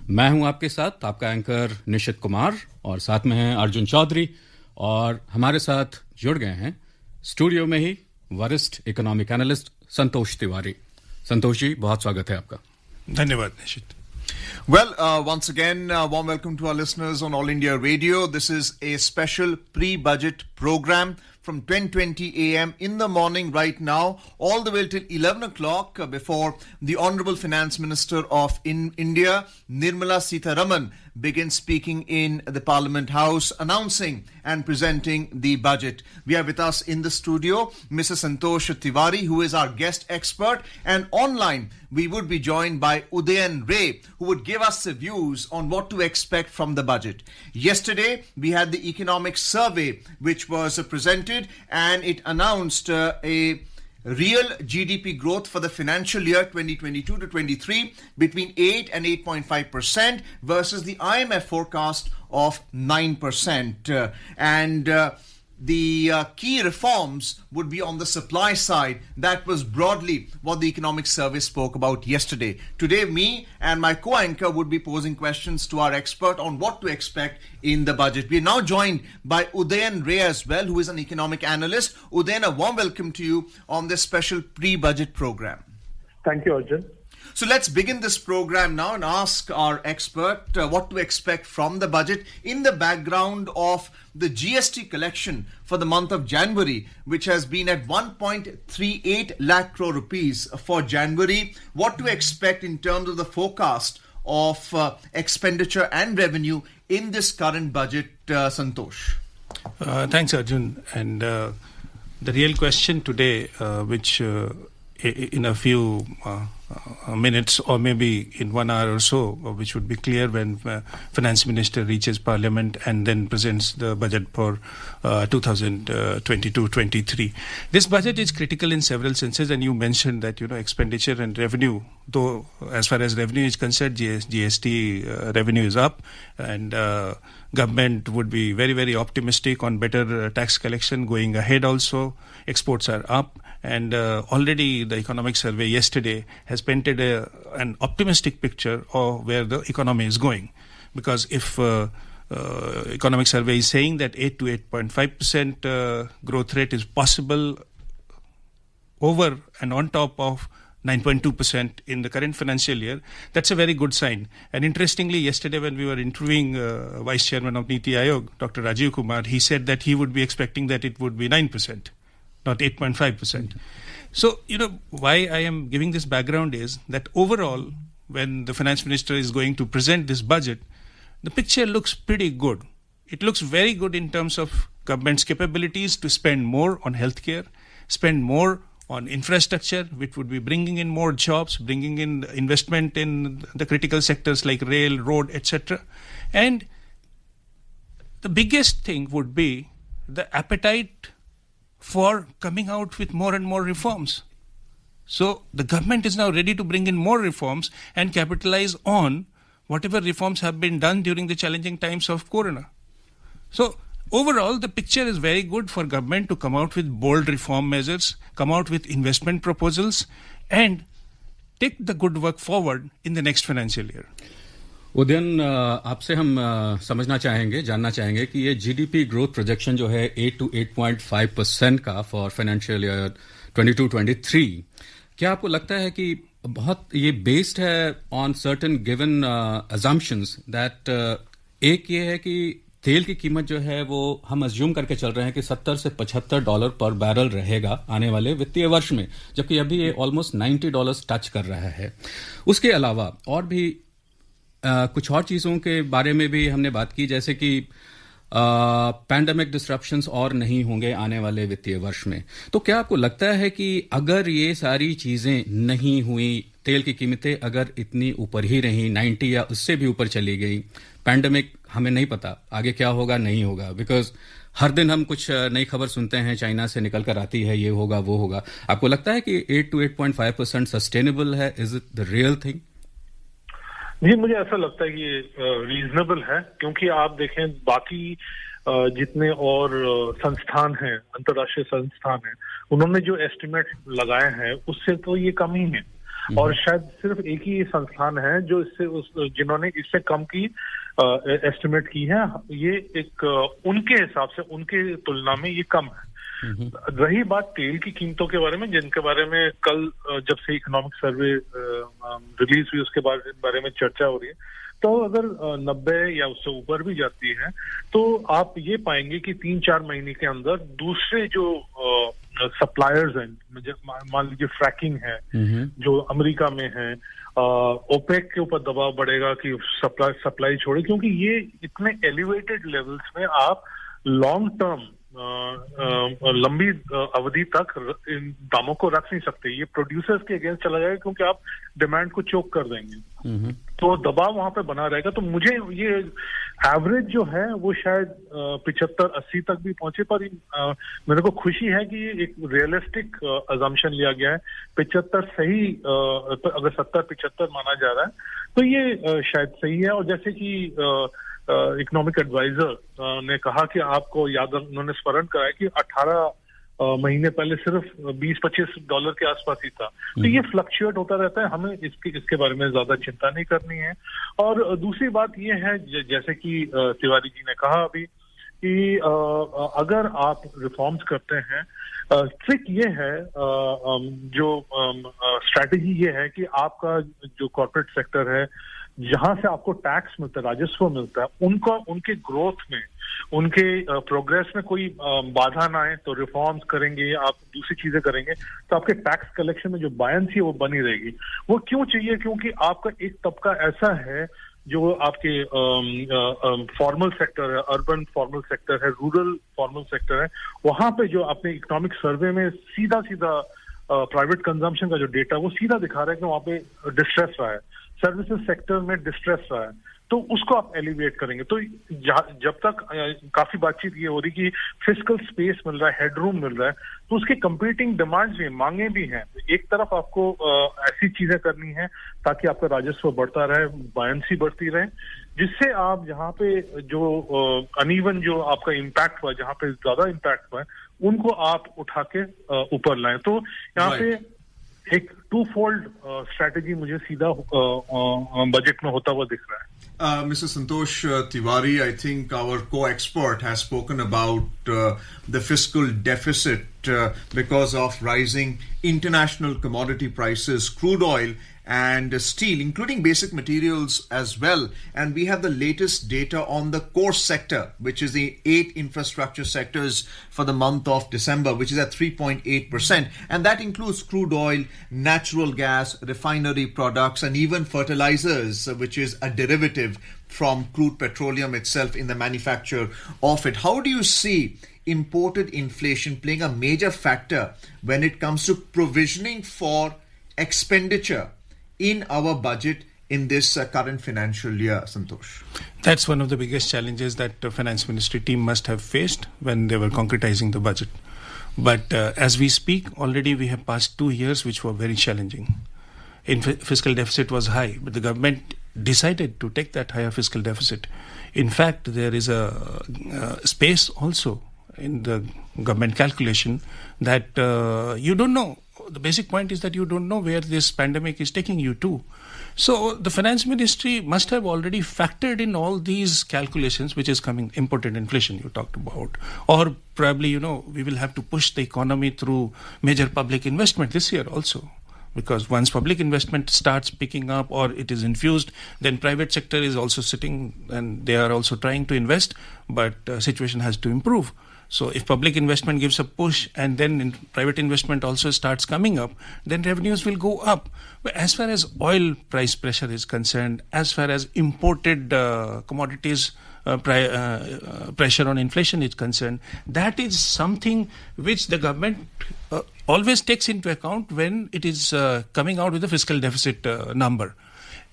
मैं हूं आपके साथ आपका एंकर निशित कुमार और साथ में हैं अर्जुन चौधरी और हमारे साथ जुड़ गए हैं स्टूडियो में ही वरिष्ठ इकोनॉमिक एनालिस्ट संतोष तिवारी। संतोष जी, बहुत स्वागत है आपका। धन्यवाद निशित। Well, once again, warm welcome to our listeners on All India Radio. This is a special pre-budget program from 10:20 a.m. in the morning right now, all the way till 11 o'clock before the Honorable Finance Minister of India, Nirmala Sitharaman, begins speaking in the Parliament House, announcing and presenting the budget. We have with us in the studio Mr. Santosh Tiwari, who is our guest expert, and online we would be joined by Udayan Ray, who would give us the views on what to expect from the budget. Yesterday, we had the economic survey, which was presented, and it announced a real GDP growth for the financial year 2022 to 23 between 8 and 8.5% versus the IMF forecast of 9%. The key reforms would be on the supply side. That was broadly what the economic survey spoke about yesterday. Today, me and my co-anchor would be posing questions to our expert on what to expect in the budget. We are now joined by Udayan Ray as well, who is an economic analyst. Udayan, a warm welcome to you on this special pre-budget program. Thank you, Arjun. So let's begin this program now and ask our expert what to expect from the budget in the background of the GST collection for the month of January, which has been at 1.38 lakh crore rupees for January. What to expect in terms of the forecast of expenditure and revenue in this current budget, Santosh? Thanks, Arjun. And the real question today, which in a few minutes or maybe in 1 hour or so, which would be clear when Finance Minister reaches Parliament and then presents the budget for 2022-23. This budget is critical in several senses, and you mentioned that, expenditure and revenue, though as far as revenue is concerned, GST revenue is up, and government would be very, very optimistic on better tax collection going ahead also. Exports are up. And already the economic survey yesterday has painted an optimistic picture of where the economy is going. Because if economic survey is saying that 8 to 8.5% growth rate is possible over and on top of 9.2% in the current financial year, that's a very good sign. And interestingly, yesterday when we were interviewing Vice Chairman of Niti Aayog, Dr. Rajiv Kumar, he said that he would be expecting that it would be 9%. Not 8.5%. So, why I am giving this background is that overall, when the finance minister is going to present this budget, the picture looks pretty good. It looks very good in terms of government's capabilities to spend more on healthcare, spend more on infrastructure, which would be bringing in more jobs, bringing in investment in the critical sectors like rail, road, etc. And the biggest thing would be the appetite for coming out with more and more reforms. So the government is now ready to bring in more reforms and capitalize on whatever reforms have been done during the challenging times of Corona. So overall, the picture is very good for government to come out with bold reform measures, come out with investment proposals, and take the good work forward in the next financial year. Udayan, आपसे हम जानना चाहेंगे कि ये GDP growth projection जो है 8 to 8.5% का for financial year 22-23, क्या आपको लगता है कि बहुत ये बेस्ड है on certain given assumptions that एक ये है कि तेल की कीमत जो है वो हम अज्यूम करके चल रहे हैं कि $70 से $75 पर बैरल रहेगा आने वाले वित्तीय वर्ष में, जबकि अभी ये ऑलमोस्ट $90 टच कर रहा है। उसके अलावा और भी कुछ और चीज़ों के बारे में भी हमने बात की, जैसे कि पैंडेमिक डिसरप्शंस और नहीं होंगे आने वाले वित्तीय वर्ष में। तो क्या आपको लगता है कि अगर ये सारी चीज़ें नहीं हुई, तेल की कीमतें अगर इतनी ऊपर ही रहीं, 90 या उससे भी ऊपर चली गई, पैंडेमिक हमें नहीं पता आगे क्या होगा नहीं होगा, बिकॉज हर दिन हम कुछ नई खबर सुनते हैं, चाइना से निकल कर आती है, ये होगा वो होगा। आपको लगता है कि 8 to 8.5% सस्टेनेबल है? Is it the real thing? जी, मुझे ऐसा लगता है कि ये रीजनेबल है, क्योंकि आप देखें बाकी जितने और संस्थान हैं, अंतर्राष्ट्रीय संस्थान हैं, उन्होंने जो एस्टिमेट लगाए हैं उससे तो ये कम ही है। और शायद सिर्फ एक ही संस्थान है जो जिन्होंने इससे कम की एस्टिमेट की है। ये एक उनके हिसाब से, उनके तुलना में ये कम है। रही बात तेल की कीमतों के बारे में, जिनके बारे में कल जब से इकोनॉमिक सर्वे रिलीज हुई उसके बारे में चर्चा हो रही है, तो अगर 90 या उससे ऊपर भी जाती है तो आप ये पाएंगे कि 3-4 महीने के अंदर दूसरे जो सप्लायर्स हैं, मान लीजिए फ्रैकिंग है जो अमेरिका में है, ओपेक के ऊपर दबाव बढ़ेगा कि सप्लाई छोड़े, क्योंकि ये इतने एलिवेटेड लेवल्स में आप लॉन्ग टर्म लंबी अवधि तक इन दामों को रख नहीं सकते। ये प्रोड्यूसर्स के अगेंस्ट चला जाएगा क्योंकि आप डिमांड को चोक कर देंगे, तो दबाव वहां पे बना रहेगा। तो मुझे ये एवरेज जो है वो शायद 75-80 तक भी पहुंचे, पर मेरे को खुशी है कि एक रियलिस्टिक अजम्पशन लिया गया है। 75 सही, अगर 70-75 माना जा रहा है तो ये शायद सही है। और जैसे कि इकोनॉमिक एडवाइजर ने कहा कि आपको याद, उन्होंने स्मरण कराया कि 18 महीने पहले सिर्फ $20-25 के आसपास ही था। तो ये फ्लक्चुएट होता रहता है, हमें इसके बारे में ज्यादा चिंता नहीं करनी है। और दूसरी बात ये है, जैसे कि तिवारी जी ने कहा अभी, कि अगर आप रिफॉर्म्स करते हैं, ट्रिक ये है, जो स्ट्रैटेजी ये है कि आपका जो कॉर्पोरेट सेक्टर है, जहां से आपको टैक्स मिलता है, राजस्व मिलता है, उनके ग्रोथ में, उनके प्रोग्रेस में कोई बाधा ना आए, तो रिफॉर्म्स करेंगे, आप दूसरी चीजें करेंगे, तो आपके टैक्स कलेक्शन में जो बायंसी है वो बनी रहेगी। वो क्यों चाहिए? क्योंकि आपका एक तबका ऐसा है जो आपके फॉर्मल सेक्टर है, अर्बन फॉर्मल सेक्टर है, रूरल फॉर्मल सेक्टर है, वहां पे जो आपने इकोनॉमिक सर्वे में सीधा प्राइवेट कंजम्पशन का जो डेटा वो सीधा दिखा रहा है कि वहां पे डिस्ट्रेस रहा है, सर्विसेज सेक्टर में डिस्ट्रेस रहा है, तो उसको आप एलिवेट करेंगे। तो जब तक काफी बातचीत ये हो रही कि फिस्कल स्पेस मिल रहा है, हेडरूम मिल रहा है, तो उसके कंपीटिंग डिमांड्स भी, मांगे भी हैं। एक तरफ आपको ऐसी चीजें करनी है ताकि आपका राजस्व बढ़ता रहे, बायंसी बढ़ती रहे, जिससे आप जहाँ पे जो अनइवन जो आपका इम्पैक्ट हुआ, जहाँ पे ज्यादा इम्पैक्ट हुआ है, उनको आप उठा के ऊपर लाएं। तो यहाँ पे एक टू फोल्ड स्ट्रैटेजी मुझे सीधा बजट में होता हुआ दिख रहा है। Mr. Santosh Tiwari, I think our co-expert has spoken about the fiscal deficit because of rising international commodity prices, crude oil and steel, including basic materials as well. And we have the latest data on the core sector, which is the 8 infrastructure sectors for the month of December, which is at 3.8%. And that includes crude oil, natural gas, refinery products, and even fertilizers, which is a derivative from crude petroleum itself in the manufacture of it. How do you see imported inflation playing a major factor when it comes to provisioning for expenditure in our budget in this current financial year, Santosh? That's one of the biggest challenges that the finance ministry team must have faced when they were concretizing the budget. But as we speak, already we have passed 2 years which were very challenging. Fiscal deficit was high, but the government decided to take that higher fiscal deficit. In fact, there is a space also in the government calculation that you don't know. The basic point is that you don't know where this pandemic is taking you to. So the finance ministry must have already factored in all these calculations, which is coming, imported inflation you talked about. Or probably, we will have to push the economy through major public investment this year also. Because once public investment starts picking up or it is infused, then private sector is also sitting and they are also trying to invest, but situation has to improve. So if public investment gives a push and then private investment also starts coming up, then revenues will go up. But as far as oil price pressure is concerned, as far as imported commodities pressure on inflation is concerned, that is something which the government always takes into account when it is coming out with a fiscal deficit number.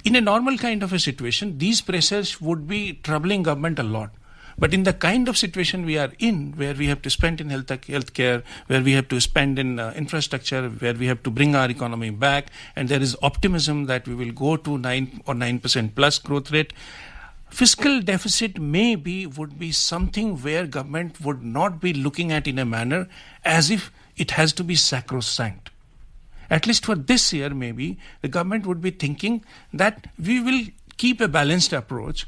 In a normal kind of a situation, these pressures would be troubling government a lot. But in the kind of situation we are in, where we have to spend in healthcare, where we have to spend in infrastructure, where we have to bring our economy back, and there is optimism that we will go to 9% plus growth rate, fiscal deficit would be something where government would not be looking at in a manner as if it has to be sacrosanct. at least for this year maybe, the government would be thinking that we will keep a balanced approach,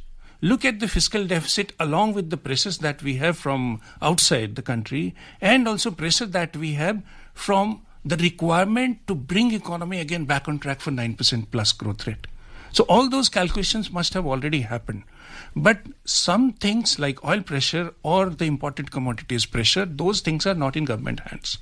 look at the fiscal deficit along with the pressures that we have from outside the country and also pressure that we have from the requirement to bring economy again back on track for 9% plus growth rate. So all those calculations must have already happened. But some things like oil pressure or the imported commodities pressure, those things are not in government hands.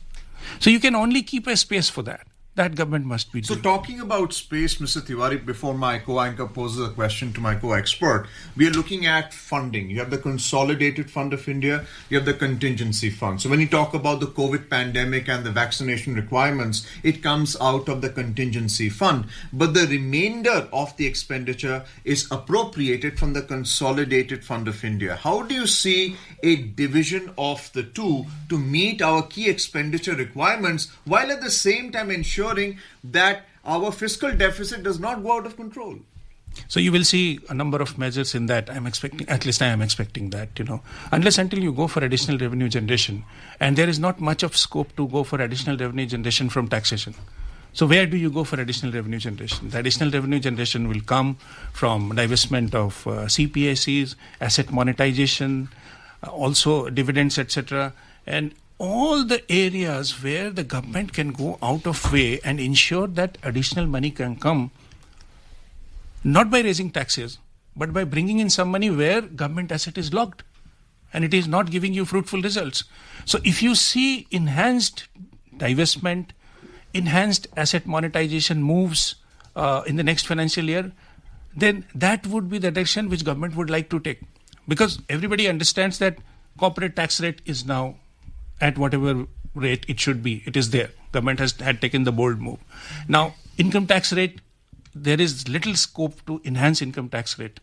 So you can only keep a space for that. That government must be doing. So talking about space, Mr. Tiwari, before my co-anchor poses a question to my co-expert, we are looking at funding. You have the Consolidated Fund of India, you have the Contingency Fund. So when you talk about the COVID pandemic and the vaccination requirements, it comes out of the Contingency Fund. But the remainder of the expenditure is appropriated from the Consolidated Fund of India. How do you see a division of the two to meet our key expenditure requirements while at the same time ensuring that our fiscal deficit does not go out of control? So you will see a number of measures in that. I am expecting that, unless until you go for additional revenue generation, and there is not much of scope to go for additional revenue generation from taxation. So where do you go for additional revenue generation? The additional revenue generation will come from divestment of CPSEs, asset monetization, also dividends, etc. And all the areas where the government can go out of way and ensure that additional money can come, not by raising taxes, but by bringing in some money where government asset is locked and it is not giving you fruitful results. So if you see enhanced divestment, enhanced asset monetization moves in the next financial year, then that would be the direction which government would like to take. Because everybody understands that corporate tax rate is now at whatever rate it should be. It is there. Government had taken the bold move. Now, income tax rate, there is little scope to enhance income tax rate,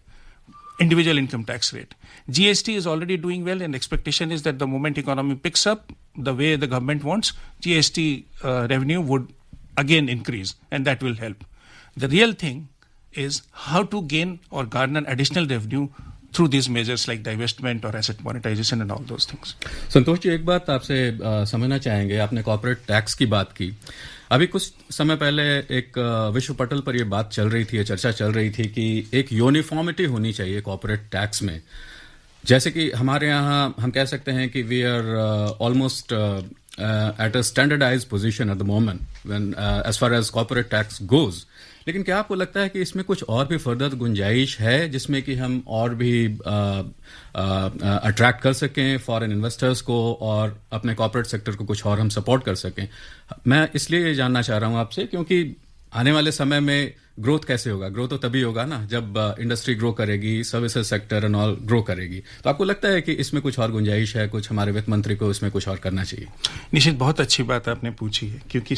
individual income tax rate. GST is already doing well, and expectation is that the moment economy picks up the way the government wants, GST revenue would again increase, and that will help. The real thing is how to gain or garner additional revenue through these measures like divestment or asset monetization and all those things. Santosh ji, एक बात आपसे समझना चाहेंगे. आपने corporate tax की बात की. अभी कुछ समय पहले एक विश्व पटल पर ये बात चल रही थी, चर्चा चल रही थी कि एक यूनिफॉर्मिटी होनी चाहिए कॉर्पोरेट टैक्स में. जैसे कि हमारे यहाँ हम कह सकते हैं कि we are almost at a standardized position at the moment when as far as corporate tax goes. लेकिन क्या आपको लगता है कि इसमें कुछ और भी फर्दर गुंजाइश है जिसमें कि हम और भी अट्रैक्ट कर सकें फॉरेन इन्वेस्टर्स को और अपने कॉर्पोरेट सेक्टर को कुछ और हम सपोर्ट कर सकें? मैं इसलिए ये जानना चाह रहा हूं आपसे क्योंकि आने वाले समय में ग्रोथ कैसे होगा? ग्रोथ तो तभी होगा ना जब इंडस्ट्री ग्रो करेगी, services sector and all grow करेगी. तो आपको लगता है कि इसमें कुछ और गुंजाइश है, कुछ हमारे वित्त मंत्री को इसमें कुछ और करना चाहिए? निश्चित, बहुत अच्छी बात आपने पूछी है क्योंकि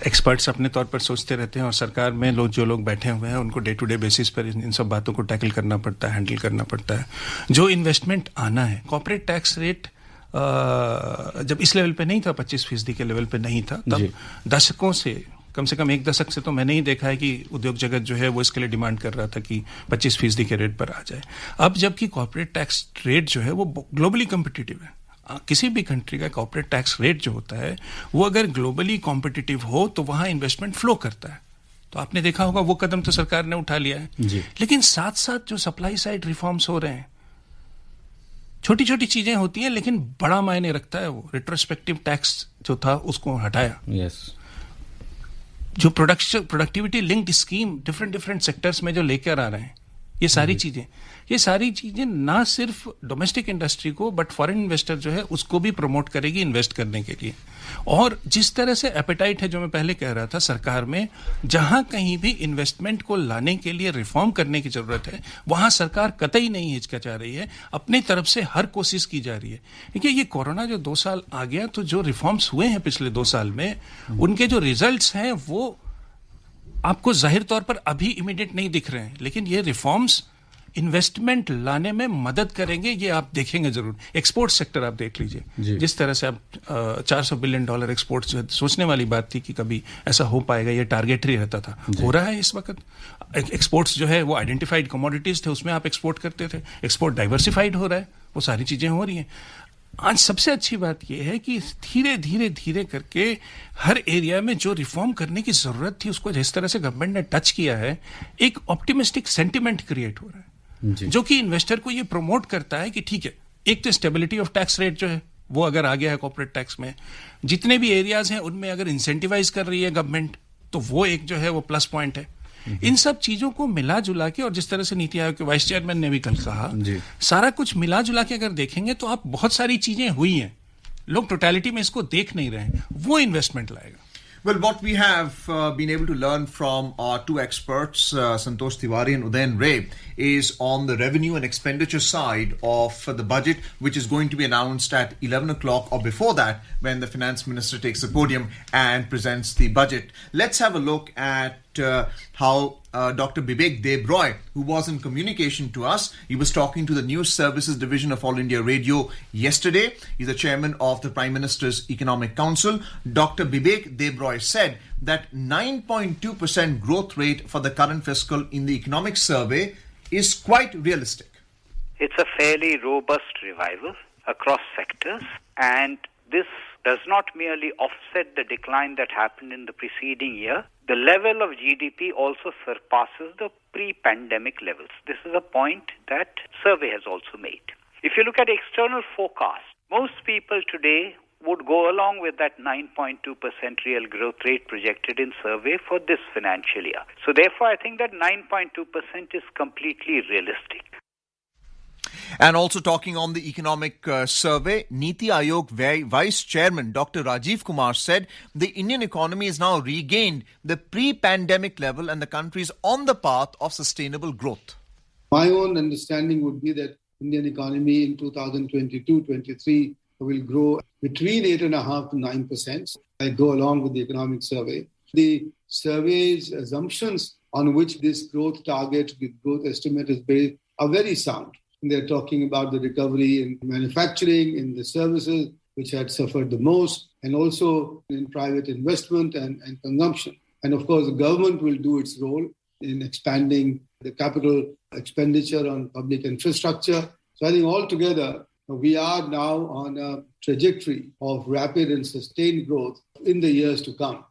एक्सपर्ट्स अपने तौर पर सोचते रहते हैं और सरकार में जो लोग बैठे हुए हैं उनको डे टू डे बेसिस पर इन सब बातों को टैकल करना पड़ता है, हैंडल करना पड़ता है. जो इन्वेस्टमेंट आना है, कॉर्पोरेट टैक्स रेट जब इस लेवल पे नहीं था, 25% के लेवल पे नहीं था, तब दशकों से कम 1 दशक से तो मैंने ही देखा है कि उद्योग जगत जो है वो इसके लिए डिमांड कर रहा था कि 25% के रेट पर आ जाए. अब जबकि कॉर्पोरेट टैक्स रेट जो है वो ग्लोबली कॉम्पिटिटिव है. किसी भी कंट्री का कॉर्पोरेट टैक्स रेट जो होता है वो अगर ग्लोबली कॉम्पिटिटिव हो तो वहां इन्वेस्टमेंट फ्लो करता है. तो आपने देखा होगा वो कदम तो सरकार ने उठा लिया है. लेकिन साथ साथ जो सप्लाई साइड रिफॉर्म्स हो रहे हैं, छोटी छोटी चीजें होती हैं लेकिन बड़ा मायने रखता है. वो रिट्रोस्पेक्टिव टैक्स जो था उसको हटाया. जो productivity linked scheme different sectors में जो लेकर आ रहे हैं, ये सारी चीजें ना सिर्फ डोमेस्टिक इंडस्ट्री को बट फॉरेन इन्वेस्टर जो है उसको भी प्रमोट करेगी इन्वेस्ट करने के लिए. और जिस तरह से एपेटाइट है, जो मैं पहले कह रहा था, सरकार में जहां कहीं भी इन्वेस्टमेंट को लाने के लिए रिफॉर्म करने की जरूरत है वहां सरकार कतई नहीं हिचकिचा रही है. अपनी तरफ से हर कोशिश की जा रही है. देखिए, ये कोरोना जो 2 साल आ गया तो जो रिफॉर्म्स हुए हैं पिछले 2 साल में, उनके जो रिजल्ट्स हैं वो आपको जाहिर तौर पर अभी इमीडिएट नहीं दिख रहे हैं, लेकिन ये रिफॉर्म्स इन्वेस्टमेंट लाने में मदद करेंगे, ये आप देखेंगे जरूर. एक्सपोर्ट सेक्टर आप देख लीजिए, जिस तरह से आप $400 बिलियन एक्सपोर्ट जो सोचने वाली बात थी कि कभी ऐसा हो पाएगा, ये टारगेटरी रहता था, हो रहा है इस वक्त. एक्सपोर्ट्स जो है वो आइडेंटिफाइड कमोडिटीज थे, उसमें आप एक्सपोर्ट करते थे. एक्सपोर्ट डाइवर्सिफाइड हो रहा है, वो सारी चीजें हो रही हैं. आज सबसे अच्छी बात यह है कि धीरे करके हर एरिया में जो रिफॉर्म करने की जरूरत थी उसको जिस तरह से गवर्नमेंट ने टच किया है, एक ऑप्टिमिस्टिक सेंटिमेंट क्रिएट हो रहा है जो कि इन्वेस्टर को ये प्रमोट करता है कि ठीक है, एक तो स्टेबिलिटी ऑफ टैक्स रेट जो है वो अगर आ गया है कॉर्पोरेट टैक्स में, जितने भी एरियाज हैं उनमें अगर इंसेंटिवाइज कर रही है गवर्नमेंट तो वो एक जो है वो प्लस पॉइंट है। इन सब चीजों को मिला जुला के, और जिस तरह से नीति आयोग के वाइस चेयरमैन ने भी कल कहा, सारा कुछ मिला जुला के अगर देखेंगे तो आप बहुत सारी चीजें हुई हैं, लोग टोटलिटी में इसको देख नहीं रहे हैं, वो इन्वेस्टमेंट लाएगा। Well, what we have been able to learn from our two experts, Santosh Tiwari and Udayan Ray, is on the revenue and expenditure side of the budget, which is going to be announced at 11 o'clock or before that, when the finance minister takes the podium and presents the budget. Let's have a look at how Dr. Bibek Debroy, who was in communication to us, he was talking to the News Services Division of All India Radio yesterday. He's the chairman of the Prime Minister's Economic Council. Dr. Bibek Debroy said that 9.2% growth rate for the current fiscal in the economic survey is quite realistic. It's a fairly robust revival across sectors, and this does not merely offset the decline that happened in the preceding year. The level of GDP also surpasses the pre-pandemic levels. This is a point that survey has also made. If you look at external forecasts, most people today would go along with that 9.2% real growth rate projected in survey for this financial year. So therefore, I think that 9.2% is completely realistic. And also talking on the economic survey, Niti Aayog Vice Chairman Dr. Rajiv Kumar said the Indian economy has now regained the pre-pandemic level and the country is on the path of sustainable growth. My own understanding would be that Indian economy in 2022-23 will grow between 8.5% to 9%. I go along with the economic survey. The survey's assumptions on which this growth target, the growth estimate is based, are very sound. They're talking about the recovery in manufacturing, in the services, which had suffered the most, and also in private investment and consumption. And of course, the government will do its role in expanding the capital expenditure on public infrastructure. So I think altogether, we are now on a trajectory of rapid and sustained growth in the years to come.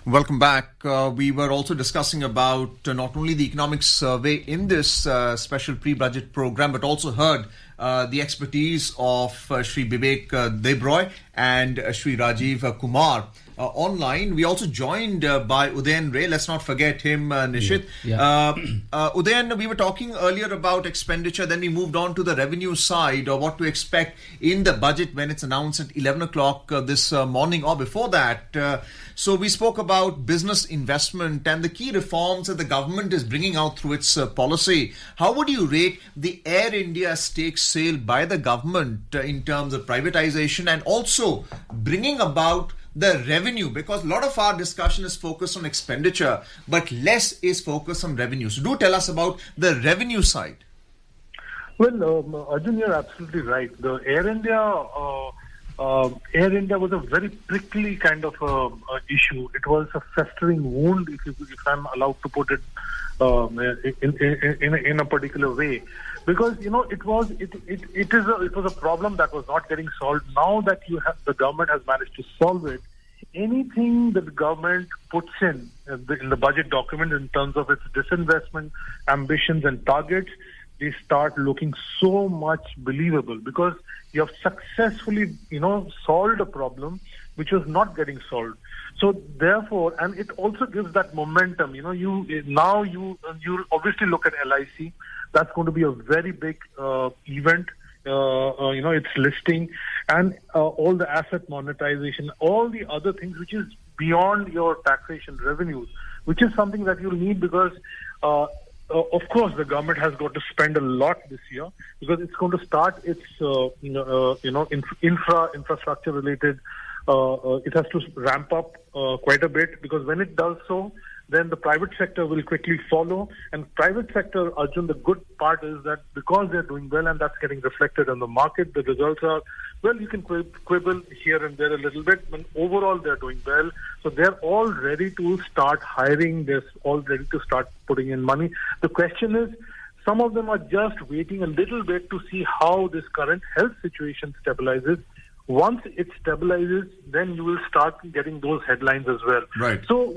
Welcome back. We were also discussing about not only the economic survey in this special pre-budget program, but also heard the expertise of Shri Bibek Debroy and Shri Rajiv Kumar online. We also joined by Udayan Ray. Let's not forget him, Nishit. Udayan, we were talking earlier about expenditure, then we moved on to the revenue side, or what to expect in the budget when it's announced at 11 o'clock this morning or before that. So we spoke about business investment and the key reforms that the government is bringing out through its policy. How would you rate the Air India stake sale by the government in terms of privatization and also bringing about the revenue? Because a lot of our discussion is focused on expenditure, but less is focused on revenue. So do tell us about the revenue side. Well, Arjun, you're absolutely right. The Air India was a very prickly kind of issue. It was a festering wound, if I'm allowed to put it in a particular way, because it was a problem that was not getting solved. Now that the government has managed to solve it, anything that the government puts in the budget document in terms of its disinvestment ambitions and targets, they start looking so much believable, because you have successfully solved a problem which was not getting solved. So therefore, and it also gives that momentum. You obviously look at LIC. That's going to be a very big event. Its listing and all the asset monetization, all the other things which is beyond your taxation revenues, which is something that you'll need, because of course the government has got to spend a lot this year, because it's going to start its infrastructure related. It has to ramp up quite a bit, because when it does so, then the private sector will quickly follow. And private sector, Arjun, the good part is that because they're doing well and that's getting reflected on the market, the results are, well, you can quibble here and there a little bit, but overall they're doing well. So they're all ready to start hiring. They're all ready to start putting in money. The question is, Some of them are just waiting a little bit to see how this current health situation stabilizes. Once it stabilizes, then you will start getting those headlines as well. Right. So,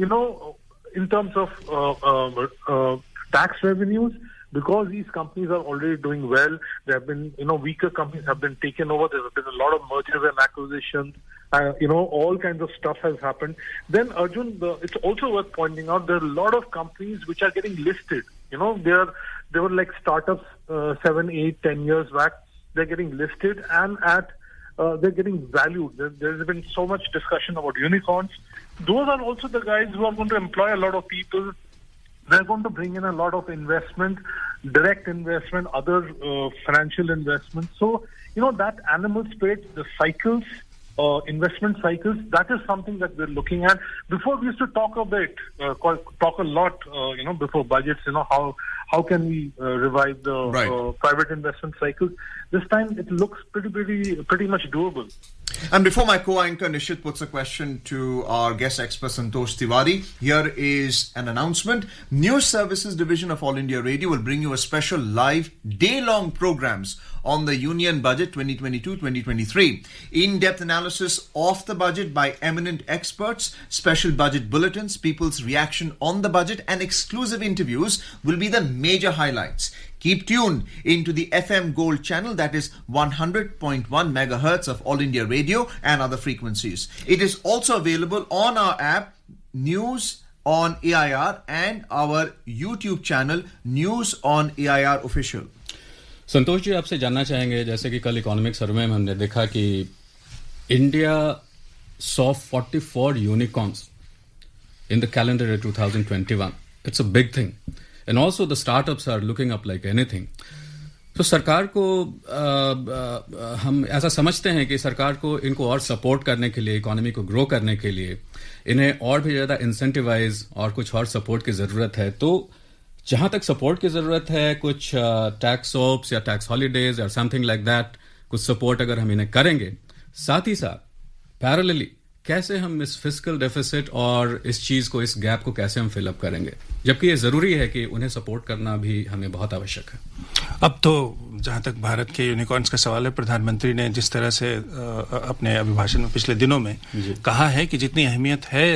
in terms of tax revenues, because these companies are already doing well, there have been, weaker companies have been taken over. There have been a lot of mergers and acquisitions. All kinds of stuff has happened. Then, Arjun, it's also worth pointing out there are a lot of companies which are getting listed. They were like startups 7, 8, 10 years back. They're getting listed and they're getting valued. There's been so much discussion about unicorns. Those are also the guys who are going to employ a lot of people. They're going to bring in a lot of investment, direct investment, other financial investments. So, that animal spirit, the cycles, investment cycles, that is something that we're looking at. Before we used to talk a lot, before budgets, how can we revive the private investment cycles? This time it looks pretty much doable. And before my co-anchor Nishit puts a question to our guest expert Santosh Tiwari, here is an announcement. News Services Division of All India Radio will bring you a special live day-long programs on the Union Budget 2022-2023. In-depth analysis of the budget by eminent experts, special budget bulletins, people's reaction on the budget and exclusive interviews will be the major highlights. Keep tuned into the FM Gold channel, that is 100.1 megahertz of All India Radio and other frequencies. It is also available on our app, News on AIR, and our YouTube channel, News on AIR Official. Santosh ji, आपसे जानना चाहेंगे, जैसे कि कल economic survey में हमने देखा कि India saw 44 unicorns in the calendar year 2021. It's a big thing. And also the startups are looking up like anything. तो सरकार को हम ऐसा समझते हैं कि सरकार को इनको और सपोर्ट करने के लिए, इकोनॉमी को ग्रो करने के लिए इन्हें और भी ज़्यादा इंसेंटिवाइज और कुछ और सपोर्ट की ज़रूरत है. तो जहाँ तक सपोर्ट की ज़रूरत है, कुछ टैक्स सोप्स या टैक्स हॉलीडेज या समथिंग लाइक दैट, कुछ सपोर्ट अगर हम इन्हें करेंगे, साथ ही साथ पैरेलली कैसे हम इस फिस्कल डेफिसिट और इस चीज को, इस गैप को कैसे हम फिलअप करेंगे, जबकि ये जरूरी है कि उन्हें सपोर्ट करना भी हमें बहुत आवश्यक है. अब तो जहां तक भारत के यूनिकॉर्न्स का सवाल है, प्रधानमंत्री ने जिस तरह से अपने अभिभाषण में पिछले दिनों में कहा है कि जितनी अहमियत है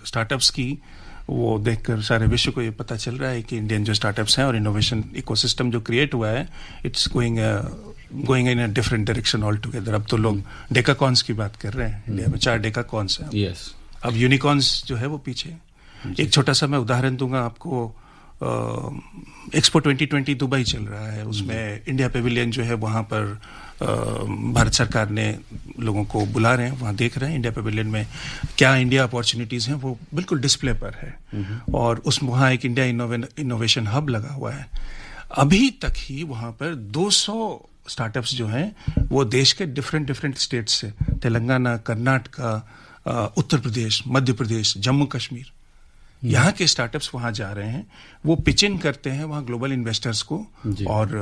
स्टार्टअप्स की, वो देखकर सारे विश्व को ये पता चल रहा है कि इंडियन जो स्टार्टअप्स हैं और इनोवेशन इकोसिस्टम जो क्रिएट हुआ है, it's going in a different direction all together. अब तो लोग डेकाकॉन्स की बात कर रहे हैं. इंडिया में 4 डेकाकॉन्स हैं. yes. अब यूनिकॉर्न्स जो है वो पीछे. एक छोटा सा मैं उदाहरण दूंगा आपको. एक्सपो 2020 दुबई चल रहा है. उसमें इंडिया पेविलियन जो है वहाँ पर भारत सरकार ने लोगों को बुला रहे हैं, वहाँ देख रहे हैं इंडिया पेविलियन में क्या इंडिया अपॉर्चुनिटीज़ हैं, वो बिल्कुल डिस्प्ले पर है. और वहाँ एक इंडिया इनोवेशन हब लगा हुआ है. अभी तक ही वहाँ पर 200 स्टार्टअप्स जो हैं वो देश के डिफरेंट स्टेट्स से, तेलंगाना, कर्नाटका, उत्तर प्रदेश, मध्य प्रदेश, जम्मू कश्मीर, यहाँ के स्टार्टअप्स वहाँ जा रहे हैं. वो पिच इन करते हैं वहाँ ग्लोबल इन्वेस्टर्स को और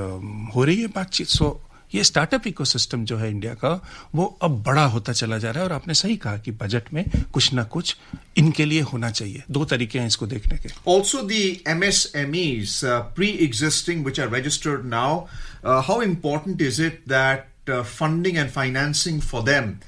हो रही है बातचीत. सो ये स्टार्टअप इकोसिस्टम जो है इंडिया का, वो अब बड़ा होता चला जा रहा है. और आपने सही कहा कि बजट में कुछ ना कुछ इनके लिए होना चाहिए. 2 तरीके हैं इसको देखने के. Also the MSMEs pre-existing which are registered now, how important is it that funding and financing for them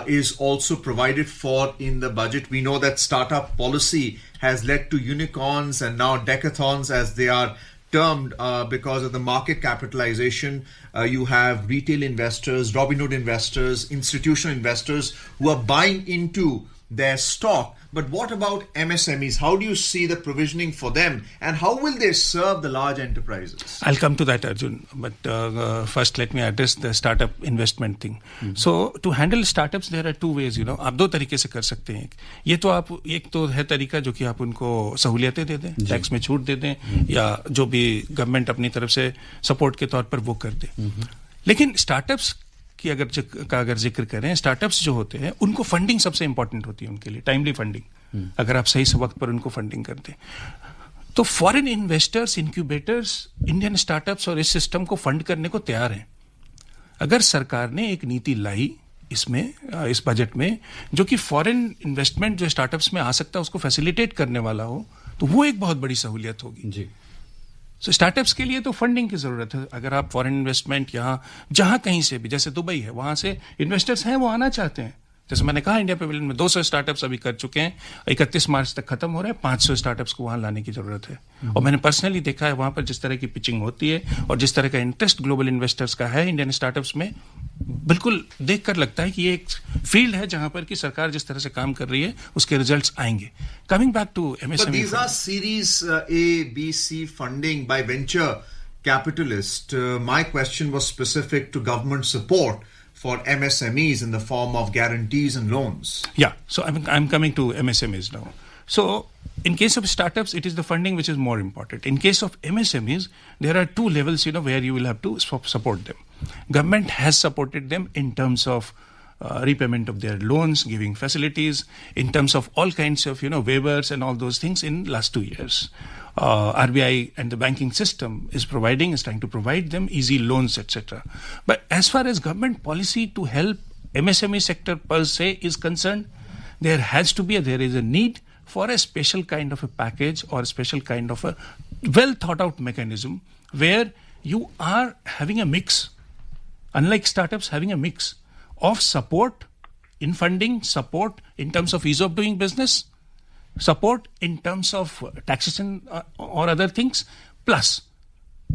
is also provided for in the budget? We know that startup policy has led to unicorns and now decathons as they are termed because of the market capitalization. You have retail investors, Robinhood investors, institutional investors who are buying into their stock. But what about MSMEs? How do you see the provisioning for them and how will they serve the large enterprises? I'll come to that, Arjun. But first let me address the startup investment thing. So to handle startups there are 2 ways, आप 2 तरीके से कर सकते हैं. ये तो आप, एक तो है तरीका जो कि आप उनको सहूलियतें दे दें, टैक्स में छूट दे दें, या जो भी गवर्नमेंट अपनी तरफ से सपोर्ट के तौर पर वो कर दे. लेकिन स्टार्टअप्स की अगर जिक्र करें, स्टार्टअप्स जो होते हैं उनको फंडिंग सबसे इंपॉर्टेंट होती है उनके लिए, टाइमली फंडिंग. अगर आप सही से वक्त पर उनको फंडिंग कर दें तो foreign investors, incubators Indian startups और इस सिस्टम को फंड करने को तैयार हैं. अगर सरकार ने एक नीति लाई इसमें, इस बजट में, जो कि फॉरेन इन्वेस्टमेंट जो स्टार्टअप्स में आ सकता है उसको फैसिलिटेट करने वाला हो, तो वो एक बहुत बड़ी सहूलियत होगी. जी. सो स्टार्टअप्स के लिए तो फंडिंग की जरूरत है. अगर आप फॉरेन इन्वेस्टमेंट यहाँ जहां कहीं से भी, जैसे दुबई है, वहां से इन्वेस्टर्स हैं, वो आना चाहते हैं. जैसे मैंने कहा, इंडिया पेविलियन में 200 स्टार्टअप्स अभी कर चुके हैं. 31 मार्च तक खत्म हो रहा है. 500 स्टार्टअप्स को वहां लाने की जरूरत है. और मैंने पर्सनली देखा है वहां पर जिस तरह की पिचिंग होती है और जिस तरह का इंटरेस्ट ग्लोबल इन्वेस्टर्स का है इंडियन स्टार्टअप्स में, बिल्कुल देखकर लगता है कि ये एक फील्ड है जहां पर कि सरकार जिस तरह से काम कर रही है उसके रिजल्ट्स आएंगे. Coming back to MSME. But these are series A, B, C funding by venture capitalists. My question was specific to government support for MSMEs in the form of guarantees and loans. Yeah, so I'm coming to MSMEs now. So in case of startups, it is the funding which is more important. In case of MSMEs, there are two levels, where you will have to support them. Government has supported them in terms of repayment of their loans, giving facilities, in terms of all kinds of, waivers and all those things in last 2 years. RBI and the banking system is trying to provide them easy loans, etc. But as far as government policy to help MSME sector per se is concerned, there is a need for a special kind of a package or a special kind of a well thought out mechanism where you are having a mix, unlike startups, having a mix of support in funding, support in terms of ease of doing business, support in terms of taxation or other things, plus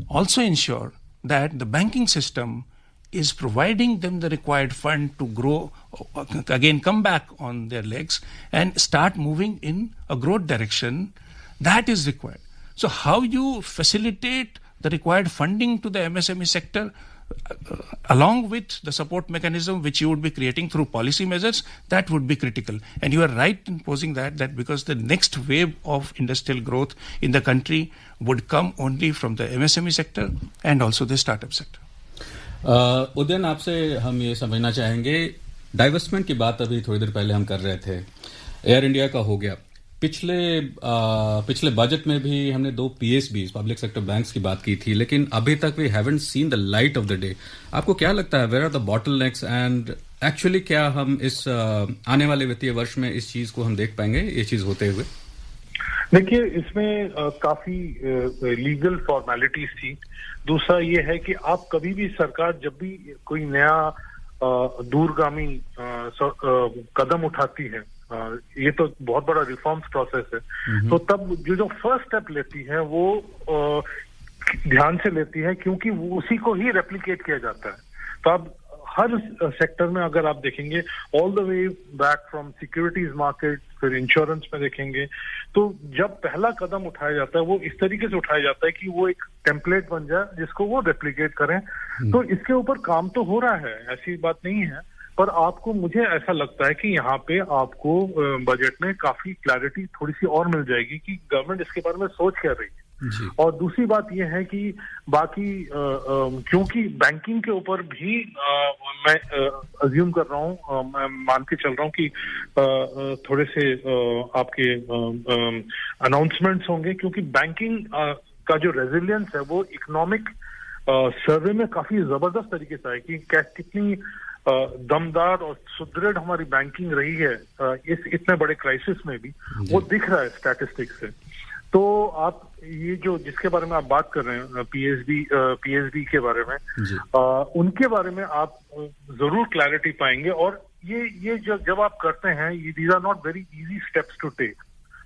also ensure that the banking system is providing them the required fund to grow, again come back on their legs and start moving in a growth direction that is required. So how you facilitate the required funding to the MSME sector along with the support mechanism which you would be creating through policy measures, that would be critical. And you are right in posing that because the next wave of industrial growth in the country would come only from the MSME sector and also the startup sector. Udayan, आपसे हम ये समझना चाहेंगे, डाइवर्समेंट की बात अभी थोड़ी देर पहले हम कर रहे थे. एयर इंडिया का हो गया. पिछले बजट में भी हमने 2 PSBs, पब्लिक सेक्टर बैंक्स की बात की थी, लेकिन अभी तक we haven't seen the light of the day. आपको क्या लगता है, where are the bottlenecks and actually क्या हम इस आने वाले वित्तीय वर्ष में इस चीज को हम देख पाएंगे, ये चीज होते हुए? देखिए, इसमें काफी लीगल फॉर्मेलिटीज थी. दूसरा ये है कि आप कभी भी सरकार जब भी कोई नया दूरगामी कदम उठाती है, ये तो बहुत बड़ा रिफॉर्म्स प्रोसेस है, तो तब जो फर्स्ट स्टेप लेती है वो ध्यान से लेती है, क्योंकि वो उसी को ही रेप्लिकेट किया जाता है. तो अब हर सेक्टर में अगर आप देखेंगे, all the way back from securities market, फिर इंश्योरेंस में देखेंगे, तो जब पहला कदम उठाया जाता है वो इस तरीके से उठाया जाता है कि वो एक टेम्पलेट बन जाए जिसको वो रेप्लिकेट करें. तो इसके ऊपर काम तो हो रहा है, ऐसी बात नहीं है, पर आपको, मुझे ऐसा लगता है कि यहाँ पे आपको बजट में काफी क्लैरिटी थोड़ी सी और मिल जाएगी कि गवर्नमेंट इसके बारे में सोच क्या रही है. और दूसरी बात यह है कि बाकी क्योंकि बैंकिंग के ऊपर भी मैं अज्यूम कर रहा हूँ, मैं मान के चल रहा हूँ कि थोड़े से आपके अनाउंसमेंट्स होंगे, क्योंकि बैंकिंग का जो रेजिलियंस है वो इकोनॉमिक सर्वे में काफी जबरदस्त तरीके से है कि कितनी दमदार और सुदृढ़ हमारी बैंकिंग रही है इस इतने बड़े क्राइसिस में भी, वो दिख रहा है स्टैटिस्टिक्स से. तो आप ये जो जिसके बारे में आप बात कर रहे हैं, पीएसबी के बारे में, उनके बारे में आप जरूर क्लैरिटी पाएंगे. और ये जब आप करते हैं, ये these are not very easy steps to take,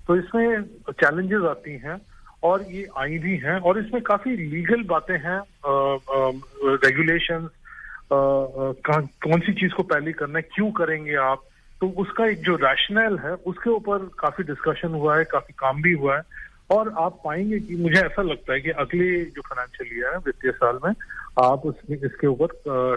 तो इसमें चैलेंजेस आती हैं और ये आई भी हैं, और इसमें काफी लीगल बातें हैं, रेगुलेशंस, कौन सी चीज को पहले करना है, क्यों करेंगे आप, तो उसका एक जो रैशनल है उसके ऊपर काफी डिस्कशन हुआ है, काफी काम भी हुआ है. और आप पाएंगे कि मुझे ऐसा लगता है कि अगले जो फाइनेंशियल ईयर है, वित्तीय साल में, आप इसके ऊपर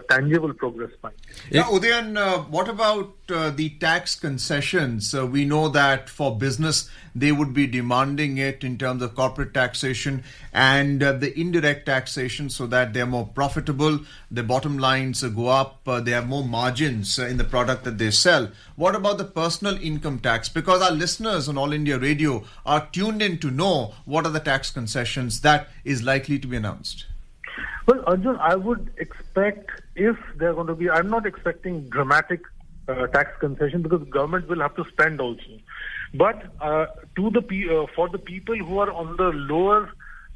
tangible progress पाएंगे. Yeah, Udayan, what about the tax concessions? We know that for business, they would be demanding it in terms of corporate taxation and the indirect taxation, so that they're more profitable, their bottom lines go up, they have more margins in the product that they sell. What about the personal income tax? Because our listeners on All India Radio are tuned in to know what are the tax concessions that is likely to be announced. Well, Arjun, I would expect, if they're going to be, I'm not expecting dramatic tax concession, because government will have to spend also. But for the people who are on the lower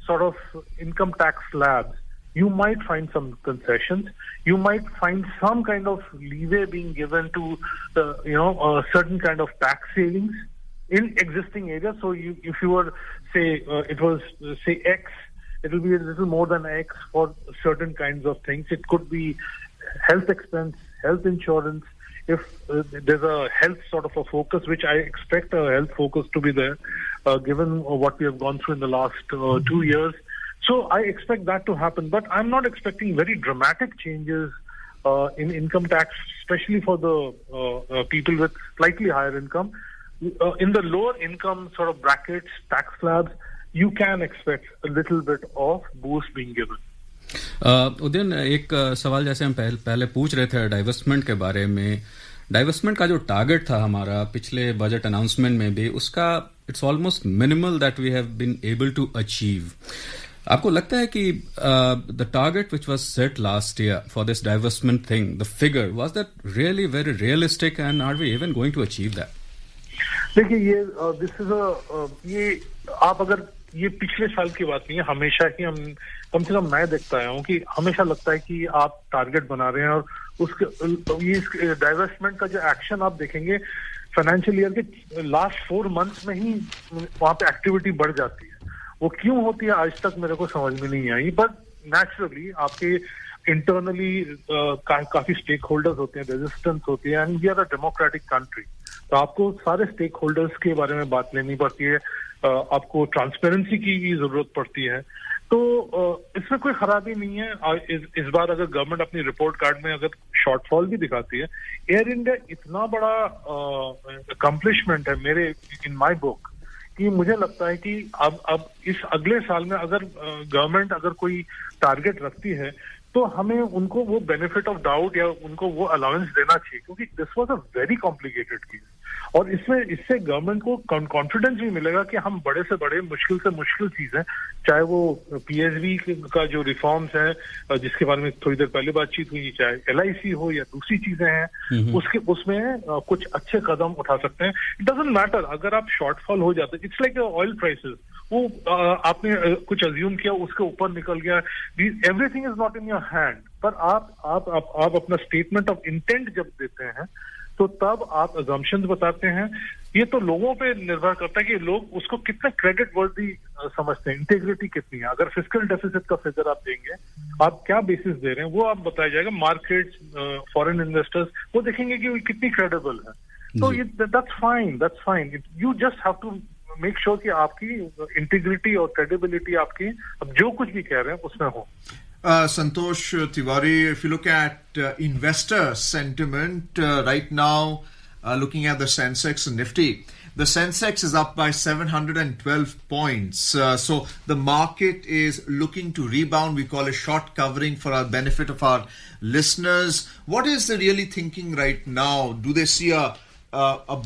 sort of income tax slabs, you might find some concessions. You might find some kind of leeway being given to, a certain kind of tax savings in existing areas. So if you were, say, it was, say, X, it will be a little more than X for certain kinds of things. It could be health expense, health insurance. If there's a health sort of a focus, which I expect a health focus to be there, given what we have gone through in the last 2 years. So I expect that to happen. But I'm not expecting very dramatic changes in income tax, especially for the people with slightly higher income. In the lower income sort of brackets, tax slabs, you can expect a little bit of boost being given. Udayan, एक सवाल जैसे हम पहले पूछ रहे थे डाइवर्समेंट के बारे में, डाइवर्समेंट का जो टारगेट था हमारा पिछले बजट अनाउंसमेंट में भी, उसका it's almost minimal that we have been able to achieve. आपको लगता है कि the target which was set last year for this divestment thing, the figure, was that really very realistic and are we even going to achieve that? देखिए, ये this is ये आप अगर ये पिछले साल की बात नहीं है, हमेशा ही हम, कम से कम मैं देखता आया हूँ कि हमेशा लगता है कि आप टारगेट बना रहे हैं और उसके ये डाइवर्समेंट का जो एक्शन आप देखेंगे फाइनेंशियल ईयर के लास्ट 4 months में ही वहाँ पे एक्टिविटी बढ़ जाती है. वो क्यों होती है आज तक मेरे को समझ में नहीं आई, बट नेचुरली आपके इंटरनली काफी स्टेक होल्डर्स होते हैं, रेजिस्टेंस होती है, and we are a democratic country. तो आपको सारे स्टेक होल्डर्स के बारे में बात लेनी पड़ती है, आपको ट्रांसपेरेंसी की भी जरूरत पड़ती है. तो इसमें कोई खराबी नहीं है. इस बार अगर गवर्नमेंट अपनी रिपोर्ट कार्ड में अगर शॉर्टफॉल भी दिखाती है, एयर इंडिया इतना बड़ा अकम्पलिशमेंट है मेरे इन माय बुक कि मुझे लगता है कि अब इस अगले साल में अगर गवर्नमेंट अगर कोई टारगेट रखती है तो हमें उनको वो बेनिफिट ऑफ डाउट या उनको वो अलाउंस देना चाहिए, क्योंकि this was a very complicated case. और इससे गवर्नमेंट को कॉन्फिडेंस भी मिलेगा कि हम बड़े से बड़े मुश्किल से मुश्किल चीजें, चाहे वो पीएसबी का जो रिफॉर्म्स हैं जिसके बारे में थोड़ी देर पहले बातचीत हुई, चाहे एलआईसी हो या दूसरी चीजें हैं, उसमें कुछ अच्छे कदम उठा सकते हैं. इट डजंट मैटर अगर आप शॉर्टफॉल हो जाते, इट्स लाइक ऑयल प्राइसेस, वो आपने कुछ अज्यूम किया, उसके ऊपर निकल गया. Everything is not in your hand. पर आप अपना स्टेटमेंट ऑफ इंटेंट जब देते हैं तो तब आप अजम्पशंस बताते हैं. ये तो लोगों पे निर्भर करता है कि लोग उसको कितना क्रेडिट वर्दी समझते हैं, इंटीग्रिटी कितनी है. अगर फिस्कल डेफिसिट का फिगर आप देंगे, आप क्या बेसिस दे रहे हैं वो आप बताया जाएगा. मार्केट्स, फॉरेन इन्वेस्टर्स वो देखेंगे कि वो कितनी क्रेडिबल है. तो that's fine. You just have to make sure कि आपकी इंटीग्रिटी और क्रेडिबिलिटी आपकी अब जो कुछ भी कह रहे हैं उसमें हो. Santosh Tiwari, if you look at investor sentiment right now, looking at the Sensex and Nifty, the Sensex is up by 712 points. So the market is looking to rebound. We call it short covering for our benefit of our listeners. What is the really thinking right now? Do they see a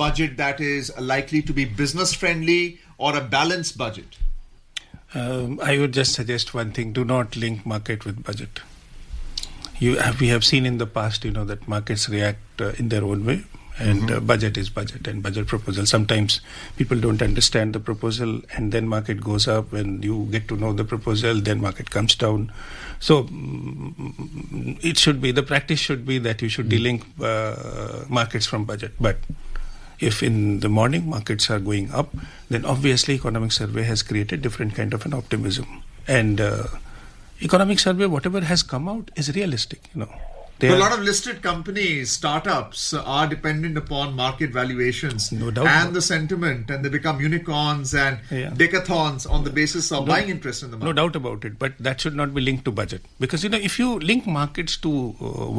budget that is likely to be business friendly or a balanced budget? I would just suggest one thing: do not link market with budget. We have seen in the past, that markets react in their own way, and budget is budget, and budget proposal. Sometimes people don't understand the proposal, and then market goes up. When you get to know the proposal, then market comes down. So the practice should be that you should delink markets from budget. But if in the morning markets are going up, then obviously economic survey has created different kind of an optimism. And economic survey, whatever has come out, is realistic. A lot of listed companies, startups are dependent upon market valuations, no doubt, and the sentiment, and they become unicorns and decathlons on the basis of buying interest in the market. No doubt about it, but that should not be linked to budget. Because, if you link markets to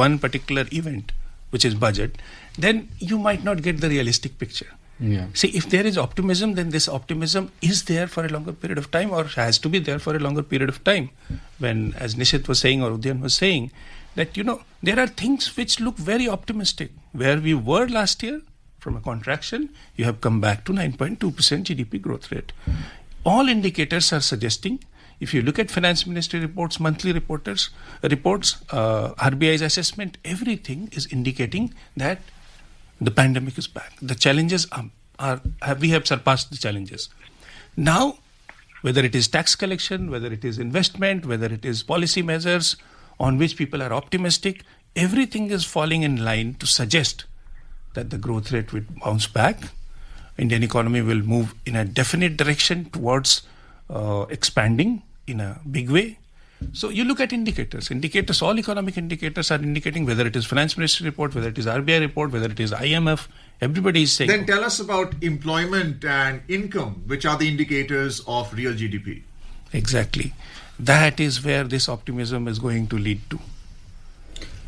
one particular event, which is budget, then you might not get the realistic picture. Yeah. See, if there is optimism, then this optimism is there for a longer period of time, or has to be there for a longer period of time. When, as Nishit was saying, or Udyan was saying, that, there are things which look very optimistic. Where we were last year, from a contraction, you have come back to 9.2% GDP growth rate. All indicators are suggesting, if you look at finance ministry reports, monthly reports, RBI's assessment, everything is indicating that the pandemic is back. The challenges we have surpassed the challenges. Now, whether it is tax collection, whether it is investment, whether it is policy measures on which people are optimistic, everything is falling in line to suggest that the growth rate will bounce back. Indian economy will move in a definite direction towards expanding in a big way. So you look at indicators, all economic indicators are indicating, whether it is Finance Ministry report, whether it is RBI report, whether it is IMF, everybody is saying. Then tell us about employment and income, which are the indicators of real GDP. Exactly. That is where this optimism is going to lead to.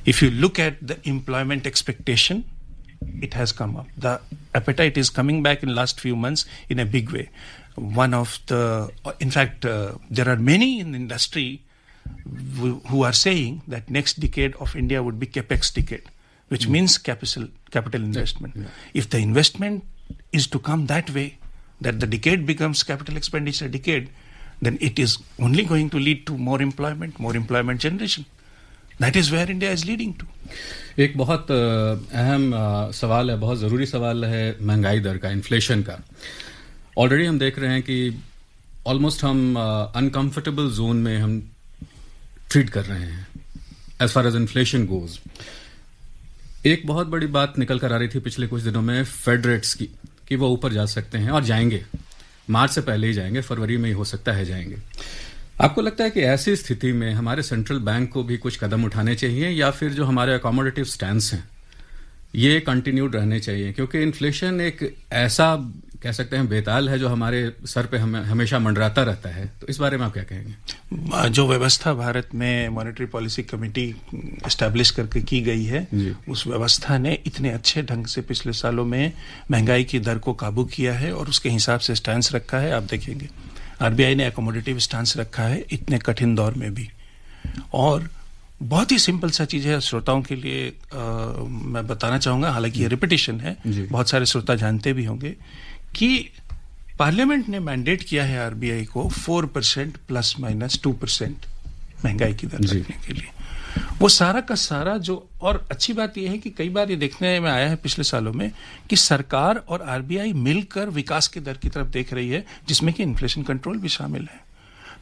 If you look at the employment expectation, it has come up. The appetite is coming back in last few months in a big way. There are many in the industry who are saying that next decade of India would be capex decade, which means capital investment. Yeah. If the investment is to come that way, that the decade becomes capital expenditure decade, then it is only going to lead to more employment generation. That is where India is leading to. एक बहुत अहम सवाल है, बहुत ज़रूरी सवाल है महंगाई दर का, इन्फ्लेशन का. ऑलरेडी हम देख रहे हैं कि ऑलमोस्ट हम अनकंफर्टेबल जोन में हम ट्रीट कर रहे हैं as far as inflation goes. एक बहुत बड़ी बात निकल कर आ रही थी पिछले कुछ दिनों में फेड रेट्स की, कि वो ऊपर जा सकते हैं और जाएंगे, मार्च से पहले ही जाएंगे, फरवरी में ही हो सकता है जाएंगे. आपको लगता है कि ऐसी स्थिति में हमारे सेंट्रल बैंक को भी कुछ कदम उठाने चाहिए, या फिर जो हमारे अकोमोडेटिव स्टैंड्स हैं ये कंटिन्यूड रहने चाहिए? क्योंकि इन्फ्लेशन एक ऐसा कह सकते हैं बेताल है जो हमारे सर पे हमेशा मंडराता रहता है. तो इस बारे में आप क्या कहेंगे? जो व्यवस्था भारत में मॉनेटरी पॉलिसी कमेटी एस्टैब्लिश करके की गई है, उस व्यवस्था ने इतने अच्छे ढंग से पिछले सालों में महंगाई की दर को काबू किया है और उसके हिसाब से स्टैंस रखा है. आप देखेंगे आरबीआई ने अकोमोडेटिव स्टांस रखा है इतने कठिन दौर में भी. और बहुत ही सिंपल सा चीज है, श्रोताओं के लिए मैं बताना चाहूंगा, हालांकि ये रिपीटिशन है, बहुत सारे श्रोता जानते भी होंगे, कि पार्लियामेंट ने मैंडेट किया है आरबीआई को 4% प्लस माइनस 2% महंगाई की दर रखने के लिए. वो सारा का सारा जो, और अच्छी बात यह है कि कई बार ये देखने में आया है पिछले सालों में कि सरकार और आरबीआई मिलकर विकास की दर की तरफ देख रही है, जिसमें कि इन्फ्लेशन कंट्रोल भी शामिल है.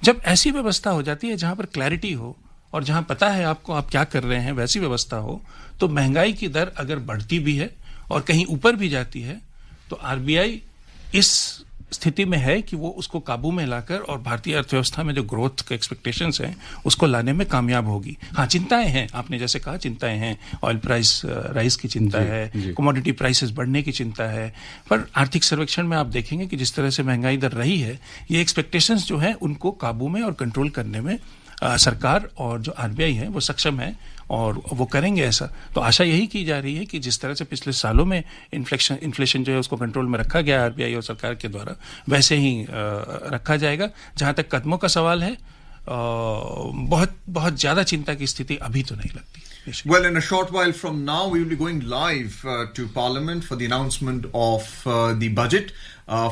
जब ऐसी व्यवस्था हो जाती है जहां पर क्लैरिटी हो और जहां पता है आपको आप क्या कर रहे हैं, वैसी व्यवस्था हो, तो महंगाई की दर अगर बढ़ती भी है और कहीं ऊपर भी जाती है तो आरबीआई इस स्थिति में है कि वो उसको काबू में लाकर और भारतीय अर्थव्यवस्था में जो ग्रोथ के एक्सपेक्टेशंस हैं उसको लाने में कामयाब होगी. हाँ, चिंताएं हैं, आपने जैसे कहा चिंताएं हैं, ऑयल प्राइस राइज की चिंता है, कमोडिटी प्राइसेस बढ़ने की चिंता है, पर आर्थिक सर्वेक्षण में आप देखेंगे कि जिस तरह से महंगाई दर रही है, ये एक्सपेक्टेशंस जो है उनको काबू में और कंट्रोल करने में सरकार और जो आरबीआई है वो सक्षम है और वो करेंगे ऐसा. तो आशा यही की जा रही है कि जिस तरह से पिछले सालों में इन्फ्लेशन जो है उसको कंट्रोल में रखा गया आरबीआई और सरकार के द्वारा, वैसे ही रखा जाएगा. जहां तक कदमों का सवाल है, बहुत ज्यादा चिंता की स्थिति अभी तो नहीं लगती. Well, in a short while from now, we will be going live to Parliament for the announcement of the budget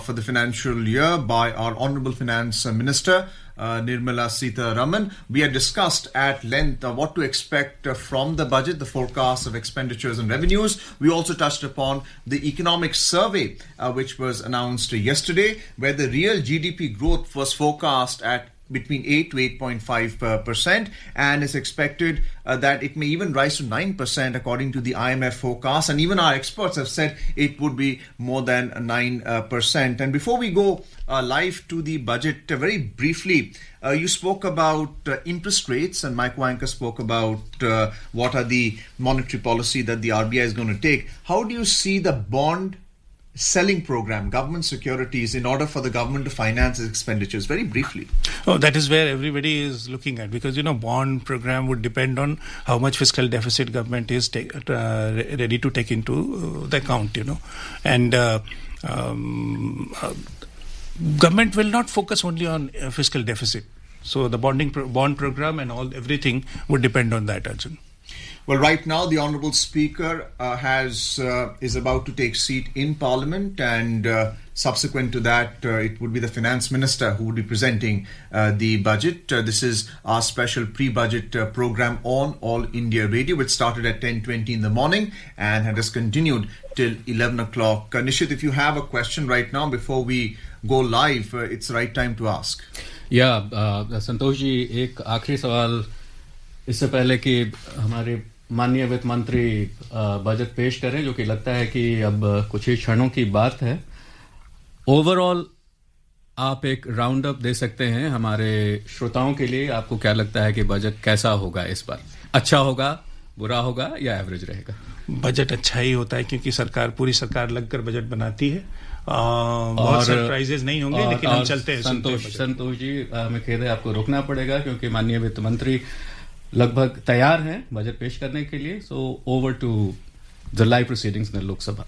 for the financial year by our Honourable Finance Minister, Nirmala Sitharaman. We had discussed at length what to expect from the budget, the forecast of expenditures and revenues. We also touched upon the economic survey which was announced yesterday, where the real GDP growth was forecast at between 8 to 8.5% and is expected that it may even rise to 9% according to the IMF forecast, and even our experts have said it would be more than 9%. And before we go live to the budget, very briefly, you spoke about interest rates, and Mike Wanker spoke about what are the monetary policy that the RBI is going to take. How do you see the bond selling program, government securities, in order for the government to finance its expenditures? Very briefly. Oh, that is where everybody is looking at, because bond program would depend on how much fiscal deficit government is ready to take into the account, and government will not focus only on fiscal deficit. So the bond program and everything would depend on that, Arjun. Well, right now the Honourable Speaker is about to take seat in Parliament, and subsequent to that, it would be the Finance Minister who would be presenting the budget. This is our special pre-budget program on All India Radio, which started at 10:20 in the morning and has continued till 11 o'clock. Nishit, if you have a question right now before we go live, it's the right time to ask. Santosh ji, एक आखिरी सवाल इससे पहले कि हमारे माननीय वित्त मंत्री बजट पेश करें, जो कि लगता है कि अब कुछ ही क्षणों की बात है। ओवरऑल आप एक राउंड अप दे सकते हैं हमारे श्रोताओं के लिए? आपको क्या लगता है कि बजट कैसा होगा इस बार? अच्छा होगा, बुरा होगा या एवरेज रहेगा? बजट अच्छा ही होता है, क्योंकि पूरी सरकार लगकर बजट बनाती है। बहुत सरप्राइजेस नहीं होंगे, लेकिन हम चलते हैं। संतोष जी, हमें खेद है, आपको रुकना पड़ेगा, क्योंकि माननीय वित्त मंत्री लगभग तैयार हैं बजट पेश करने के लिए। So over to the live proceedings in Lok Sabha.